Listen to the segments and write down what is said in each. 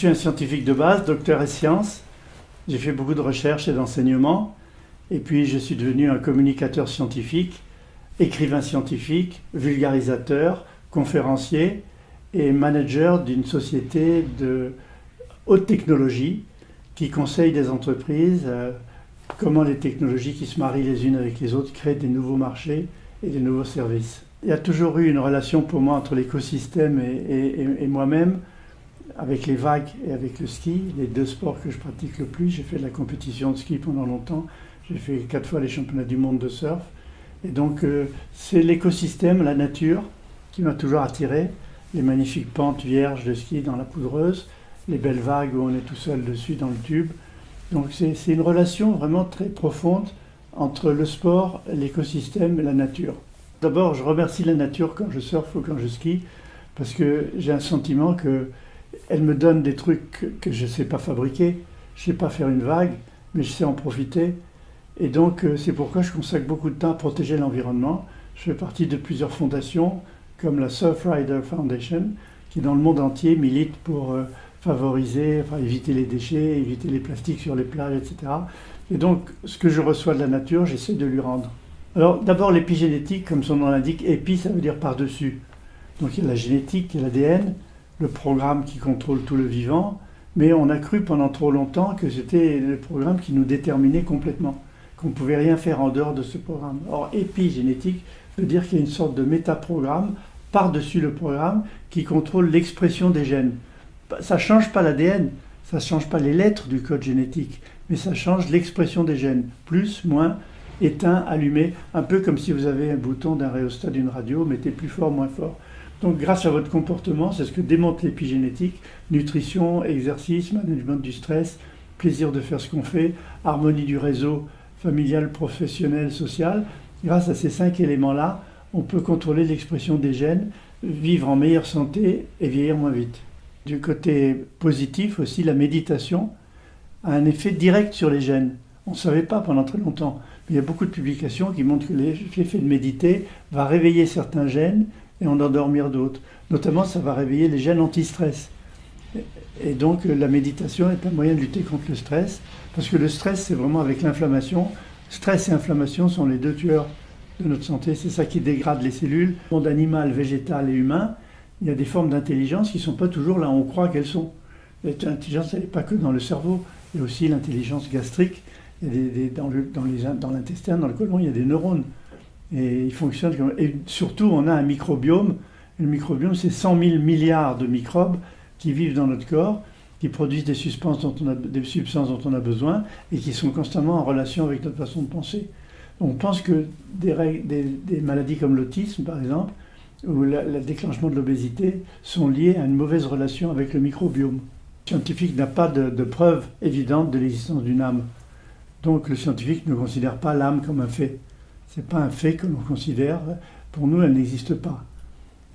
suis un scientifique de base, docteur et sciences. J'ai fait beaucoup de recherche et d'enseignement. Et puis je suis devenu un communicateur scientifique, écrivain scientifique, vulgarisateur, conférencier et manager d'une société de haute technologie qui conseille des entreprises comment les technologies qui se marient les unes avec les autres créent des nouveaux marchés et des nouveaux services. Il y a toujours eu une relation pour moi entre l'écosystème et moi-même, avec les vagues et avec le ski, les deux sports que je pratique le plus. J'ai fait de la compétition de ski pendant longtemps, j'ai fait 4 fois les championnats du monde de surf. Et donc c'est l'écosystème, la nature qui m'a toujours attiré, les magnifiques pentes vierges de ski dans la poudreuse, les belles vagues où on est tout seul dessus dans le tube. Donc c'est une relation vraiment très profonde entre le sport, l'écosystème et la nature. D'abord, je remercie la nature quand je surfe ou quand je skie, parce que j'ai un sentiment qu'elle me donne des trucs que je ne sais pas fabriquer. Je ne sais pas faire une vague, mais je sais en profiter. Et donc, c'est pourquoi je consacre beaucoup de temps à protéger l'environnement. Je fais partie de plusieurs fondations, comme la Surfrider Foundation, qui dans le monde entier milite pour favoriser, éviter les déchets, éviter les plastiques sur les plages, etc. Et donc, ce que je reçois de la nature, j'essaie de lui rendre. Alors, d'abord, l'épigénétique, comme son nom l'indique, épi, ça veut dire par-dessus. Donc, il y a la génétique, il y a l'ADN, le programme qui contrôle tout le vivant, mais on a cru pendant trop longtemps que c'était le programme qui nous déterminait complètement, qu'on ne pouvait rien faire en dehors de ce programme. Or, épigénétique veut dire qu'il y a une sorte de métaprogramme par-dessus le programme qui contrôle l'expression des gènes. Ça ne change pas l'ADN, ça ne change pas les lettres du code génétique, mais ça change l'expression des gènes. Plus, moins, éteint, allumé, un peu comme si vous avez un bouton d'un rhéostat d'une radio, mettez plus fort, moins fort. Donc grâce à votre comportement, c'est ce que démontre l'épigénétique, nutrition, exercice, management du stress, plaisir de faire ce qu'on fait, harmonie du réseau familial, professionnel, social. Grâce à ces 5 éléments-là, on peut contrôler l'expression des gènes, vivre en meilleure santé et vieillir moins vite. Du côté positif aussi, la méditation a un effet direct sur les gènes. On ne savait pas pendant très longtemps. Mais il y a beaucoup de publications qui montrent que l'effet de méditer va réveiller certains gènes et en endormir d'autres. Notamment, ça va réveiller les gènes anti-stress. Et donc, la méditation est un moyen de lutter contre le stress, parce que le stress, c'est vraiment avec l'inflammation. Stress et inflammation sont les deux tueurs de notre santé. C'est ça qui dégrade les cellules. Dans le monde animal, végétal et humain, il y a des formes d'intelligence qui ne sont pas toujours là où on croit qu'elles sont. L'intelligence, elle n'est pas que dans le cerveau. Il y a aussi l'intelligence gastrique. Dans l'intestin, dans le côlon, il y a des neurones. Et ils fonctionnent comme... Et surtout, on a un microbiome. Le microbiome, c'est 100 000 milliards de microbes qui vivent dans notre corps, qui produisent des substances dont on a besoin et qui sont constamment en relation avec notre façon de penser. On pense que des maladies comme l'autisme, par exemple, ou le déclenchement de l'obésité, sont liées à une mauvaise relation avec le microbiome. Le scientifique n'a pas de preuve évidente de l'existence d'une âme. Donc le scientifique ne considère pas l'âme comme un fait. Ce n'est pas un fait que l'on considère. Pour nous, elle n'existe pas.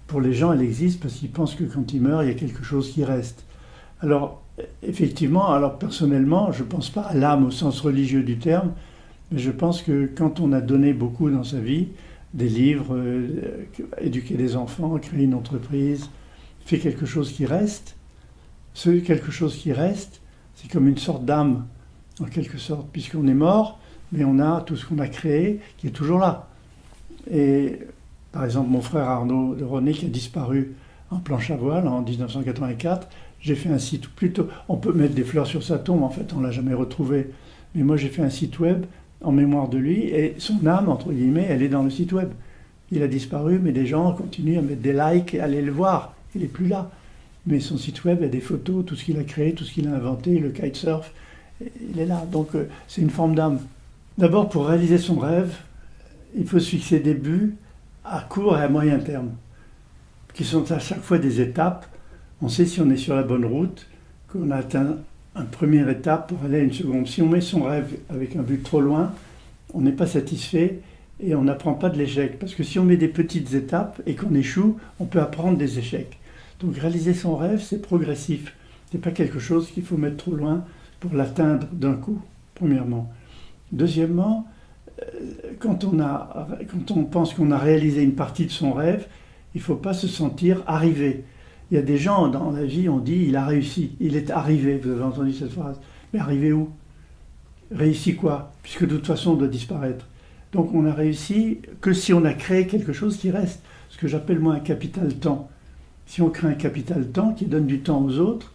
Pour les gens, elle existe parce qu'ils pensent que quand ils meurent, il y a quelque chose qui reste. Alors, effectivement, personnellement, je ne pense pas à l'âme au sens religieux du terme, mais je pense que quand on a donné beaucoup dans sa vie, des livres, éduquer des enfants, créer une entreprise, fait quelque chose qui reste, ce quelque chose qui reste, c'est comme une sorte d'âme, en quelque sorte, puisqu'on est mort, mais on a tout ce qu'on a créé qui est toujours là. Et par exemple, mon frère Arnaud de René qui a disparu en planche à voile en 1984, j'ai fait un site plutôt... On peut mettre des fleurs sur sa tombe, en fait, on ne l'a jamais retrouvé. Mais moi, j'ai fait un site web en mémoire de lui, et son âme, entre guillemets, elle est dans le site web. Il a disparu, mais des gens continuent à mettre des likes et à aller le voir. Il n'est plus là. Mais son site web, il y a des photos, tout ce qu'il a créé, tout ce qu'il a inventé, le kitesurf, il est là. Donc, c'est une forme d'âme. D'abord, pour réaliser son rêve, il faut se fixer des buts à court et à moyen terme, qui sont à chaque fois des étapes. On sait si on est sur la bonne route, qu'on a atteint une première étape pour aller à une seconde. Si on met son rêve avec un but trop loin, on n'est pas satisfait et on n'apprend pas de l'échec. Parce que si on met des petites étapes et qu'on échoue, on peut apprendre des échecs. Donc réaliser son rêve, c'est progressif. Ce n'est pas quelque chose qu'il faut mettre trop loin pour l'atteindre d'un coup, premièrement. Deuxièmement, quand on pense qu'on a réalisé une partie de son rêve, il ne faut pas se sentir arrivé. Il y a des gens dans la vie, on dit il a réussi, il est arrivé, vous avez entendu cette phrase. Mais arrivé où? Réussi quoi? Puisque de toute façon on doit disparaître. Donc on a réussi que si on a créé quelque chose qui reste, ce que j'appelle moi un capital temps. Si on crée un capital temps qui donne du temps aux autres,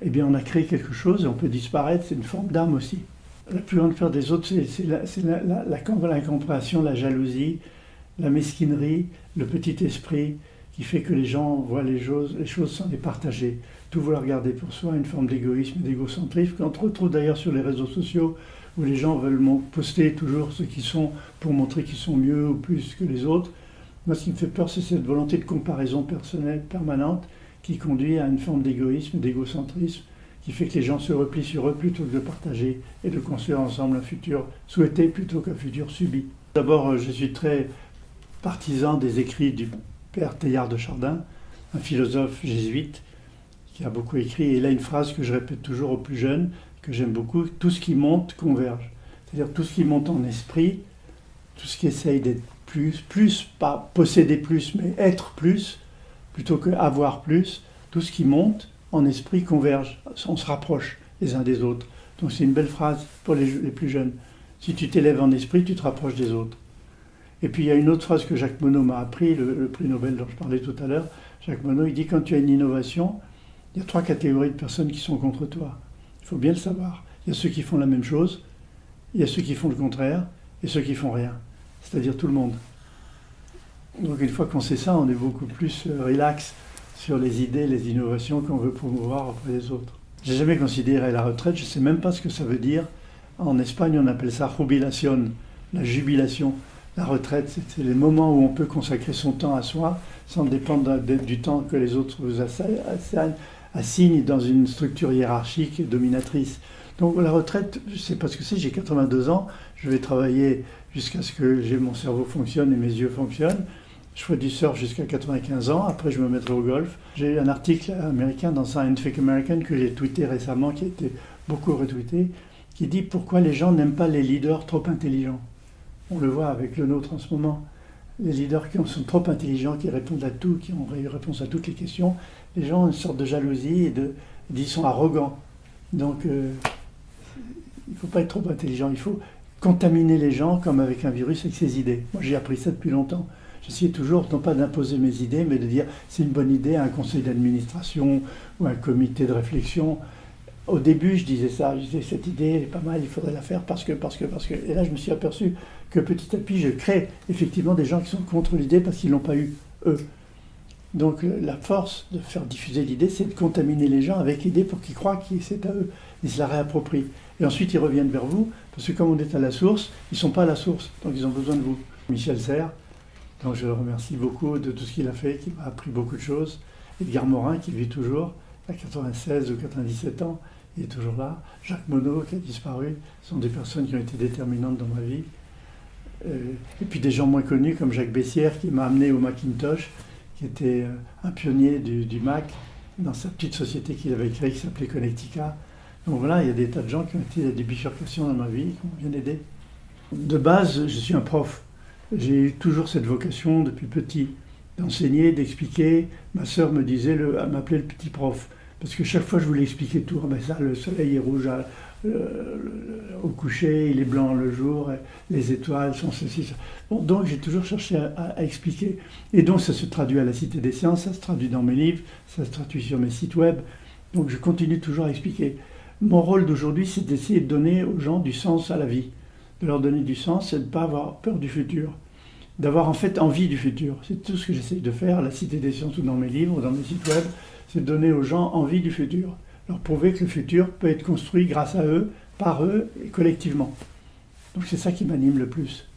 eh bien on a créé quelque chose et on peut disparaître, c'est une forme d'âme aussi. La plus grande peur des autres, c'est l'incompréhension, la jalousie, la mesquinerie, le petit esprit qui fait que les gens voient les choses sans les partager. Tout vouloir garder pour soi, une forme d'égoïsme et d'égocentrisme qu'on retrouve d'ailleurs sur les réseaux sociaux où les gens veulent poster toujours ce qu'ils sont pour montrer qu'ils sont mieux ou plus que les autres. Moi, ce qui me fait peur, c'est cette volonté de comparaison personnelle permanente qui conduit à une forme d'égoïsme, d'égocentrisme, qui fait que les gens se replient sur eux plutôt que de partager et de construire ensemble un futur souhaité plutôt qu'un futur subi. D'abord, je suis très partisan des écrits du père Teilhard de Chardin, un philosophe jésuite qui a beaucoup écrit. Et il a une phrase que je répète toujours aux plus jeunes, que j'aime beaucoup: tout ce qui monte converge. C'est-à-dire tout ce qui monte en esprit, tout ce qui essaye d'être plus, pas posséder plus, mais être plus, plutôt que avoir plus, tout ce qui monte en esprit converge, on se rapproche les uns des autres. Donc c'est une belle phrase pour les plus jeunes. Si tu t'élèves en esprit, tu te rapproches des autres. Et puis il y a une autre phrase que Jacques Monod m'a appris, le prix Nobel dont je parlais tout à l'heure. Jacques Monod, il dit: quand tu as une innovation, il y a 3 catégories de personnes qui sont contre toi. Il faut bien le savoir. Il y a ceux qui font la même chose, il y a ceux qui font le contraire, et ceux qui font rien. C'est-à-dire tout le monde. Donc une fois qu'on sait ça, on est beaucoup plus relax sur les idées, les innovations qu'on veut promouvoir auprès des autres. J'ai jamais considéré la retraite, je ne sais même pas ce que ça veut dire. En Espagne, on appelle ça jubilación, la jubilation. La retraite, c'est les moments où on peut consacrer son temps à soi sans dépendre du temps que les autres vous assignent dans une structure hiérarchique et dominatrice. Donc la retraite, je ne sais pas ce que c'est, j'ai 82 ans, je vais travailler jusqu'à ce que mon cerveau fonctionne et mes yeux fonctionnent. Je ferai du surf jusqu'à 95 ans, après je me mettrai au golf. J'ai eu un article américain dans Scientific American que j'ai tweeté récemment, qui a été beaucoup retweeté, qui dit pourquoi les gens n'aiment pas les leaders trop intelligents. On le voit avec le nôtre en ce moment. Les leaders qui sont trop intelligents, qui répondent à tout, qui ont réponse à toutes les questions, les gens ont une sorte de jalousie et ils sont arrogants. Donc il ne faut pas être trop intelligent, il faut contaminer les gens comme avec un virus avec ses idées. Moi j'ai appris ça depuis longtemps. J'essayais toujours, non pas d'imposer mes idées, mais de dire c'est une bonne idée à un conseil d'administration ou un comité de réflexion. Au début, je disais ça, je disais cette idée elle est pas mal, il faudrait la faire parce que. Et là, je me suis aperçu que petit à petit, je crée effectivement des gens qui sont contre l'idée parce qu'ils ne l'ont pas eu, eux. Donc la force de faire diffuser l'idée, c'est de contaminer les gens avec l'idée pour qu'ils croient que c'est à eux. Ils se la réapproprient. Et ensuite, ils reviennent vers vous, parce que comme on est à la source, ils ne sont pas à la source, donc ils ont besoin de vous. Michel Serres, donc je le remercie beaucoup de tout ce qu'il a fait, qui m'a appris beaucoup de choses. Edgar Morin, qui vit toujours, à 96 ou 97 ans, il est toujours là. Jacques Monod, qui a disparu, sont des personnes qui ont été déterminantes dans ma vie. Et puis des gens moins connus, comme Jacques Bessières, qui m'a amené au Macintosh, qui était un pionnier du Mac, dans sa petite société qu'il avait créée, qui s'appelait Connectica. Donc voilà, il y a des tas de gens qui ont été à des bifurcations dans ma vie, qui m'ont bien aidé. De base, je suis un prof. J'ai eu toujours cette vocation depuis petit, d'enseigner, d'expliquer. Ma sœur me disait, elle m'appelait le petit prof, parce que chaque fois je voulais expliquer tout. Ben ça, le soleil est rouge au coucher, il est blanc le jour, les étoiles sont ceci, ça. Bon, donc j'ai toujours cherché à expliquer. Et donc ça se traduit à la Cité des Sciences, ça se traduit dans mes livres, ça se traduit sur mes sites web. Donc je continue toujours à expliquer. Mon rôle d'aujourd'hui, c'est d'essayer de donner aux gens du sens à la vie. De leur donner du sens, c'est de ne pas avoir peur du futur. D'avoir en fait envie du futur. C'est tout ce que j'essaye de faire à la Cité des Sciences ou dans mes livres ou dans mes sites web. C'est de donner aux gens envie du futur. Leur prouver que le futur peut être construit grâce à eux, par eux et collectivement. Donc c'est ça qui m'anime le plus.